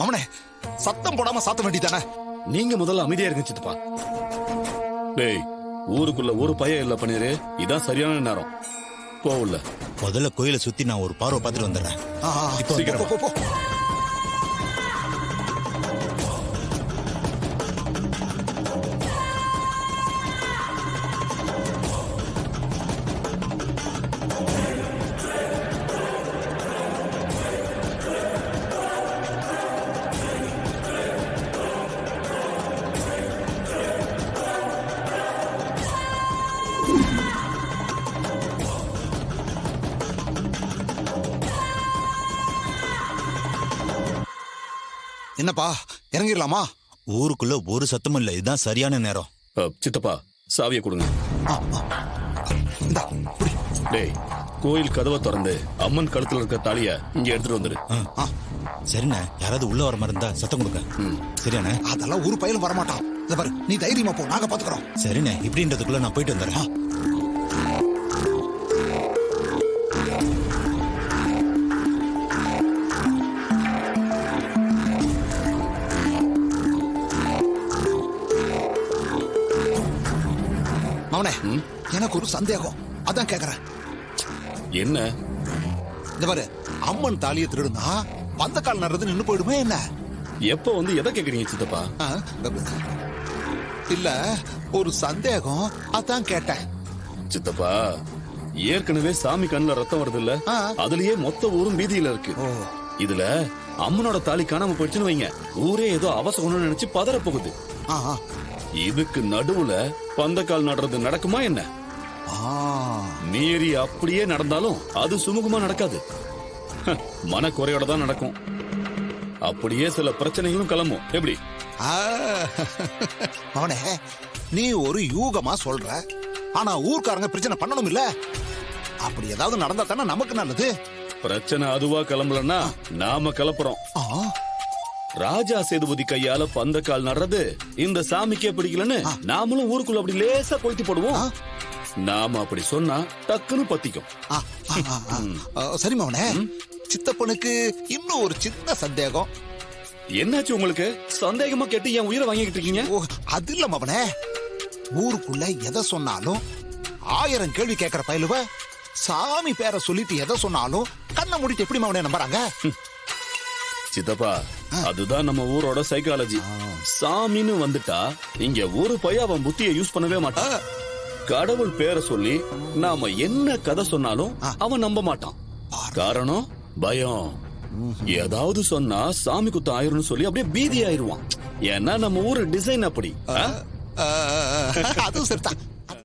அவனே சத்தம் போடாம சாத்த வேண்டியதானே. நீங்க முதல்ல அமைதியா இருங்க சித்தப்பா. டேய், ஊருக்குள்ள ஒரு பையன் இல்ல பண்ணிரு. இதான் சரியான நேரம். போவுல முதல்ல கோயிலை சுத்தி நான் ஒரு பார்வை பார்த்துட்டு வந்துடுறேன். இப்போ சீக்கிரம் போ, போ, போ. என்னப்பா இறங்கிடலாமா? ஊருக்குள்ள ஒரு சத்தமும் இல்ல. இதுதான் சரியான நேரம். சித்தப்பா சாவியை கொடுங்க. இந்தா, புடி. டேய், கோயில் கதவை திறந்து அம்மன் கழுத்துல இருக்க தாலிய இங்க எடுத்துட்டு வந்துரு. சரிண்ணே, யாராவது உள்ள வர மாதிரி இருந்தா சத்தம் கொடுங்க. சரியாண்ணே? அதெல்லாம் ஒரு பயிலும் வரமாட்டான். இத பாரு, நீ தைரியமா போ, நாங்க பாத்துக்கிறோம். சரிண்ணே, இப்படின்றதுக்குள்ள நான் போயிட்டு வந்துடுறேன். அவனே, எனக்கு ஒரு சந்தேகம், அதான் கேக்குறேன். என்ன? இந்த பாரு, அம்மன் தாலியை திருடுனா பந்தக்கால் நடுறது நின்னு போயிடுமே என்ன? எப்ப வந்து எதை கேக்குறீங்க சித்தப்பா? ஆ, இல்ல ஒரு சந்தேகம், அதான் கேட்டேன். சித்தப்பா, ஏற்கனவே சாமி கண்ணுல ரத்தம் வருது இல்ல, அதுலயே மொத்த ஊரும் பீதியில இருக்கு. இதுல அம்மனோட தாலி காணாம போயிடுச்சுன்னு வைங்க, ஊரே ஏதோ அவசரம் நினைச்சு பதற போகுது. இதுக்கு நடுவுல பந்தக்கால் நடுறது நடக்குமா என்ன? மீறி அப்படியே நடந்தாலும் அது சுமூகமா நடக்காது. மனக்குறையோட தான் நடக்கும். அப்படியே சில பிரச்சனைகளும் கிளம்பும். எப்படி? அவனே, நீ ஒரு யூகமா சொல்ற, ஆனா ஊர்க்காரங்க பிரச்சனை பண்ணணும் இல்ல? அப்படி ஏதாவது நடந்தா தானே நமக்கு நல்லது. பிரச்சனை அதுவா கிளம்பலன்னா நாம கிளப்புறோம். ராஜா சேதுபதி கையால பந்தக்கால் நடுறது இந்த சாமிக்கே பிடிக்கலன்னு நாமளும் ஊருக்குள்ள அப்படி லேசா கொளுத்தி போடுவோம். நாம அப்படி சொன்னா டக்குன்னு பத்திக்கும். சரி மவனே, சித்தப்பனுக்கு இன்னும் ஒரு சின்ன சந்தேகம். என்னாச்சு உங்களுக்கு? சந்தேகமா கேட்டு என் உயிரை வாங்கிட்டு இருக்கீங்க? அது இல்ல மவனே, ஊருக்குள்ள எதை சொன்னாலும் 1000 கேள்வி கேட்கிற பயலுவ சாமி பேரை சொல்லிட்டு எதை சொன்னாலும் கண்ணை மூடிட்டு எப்படி மவனே நம்புறாங்க? சித்தப்பா, அதுதான் நம்ம ஊரோட சைக்காலஜி. சாமின்னு வந்துட்டா இங்க ஒரு பையன் அவன் புத்தியை யூஸ் பண்ணவே மாட்டான். கடவுள் பேரை சொல்லி நாம என்ன கதை சொன்னாலும் அவன் நம்ப மாட்டான். காரணம் பயம். ஏதாவது சொன்னா சாமி குத்தம் ஆயிரும்னு சொல்லி அப்படியே பீதி ஆயிருவான். ஏன்னா நம்ம ஊரு டிசைன் அப்படி. அதுவும் சரிதான்.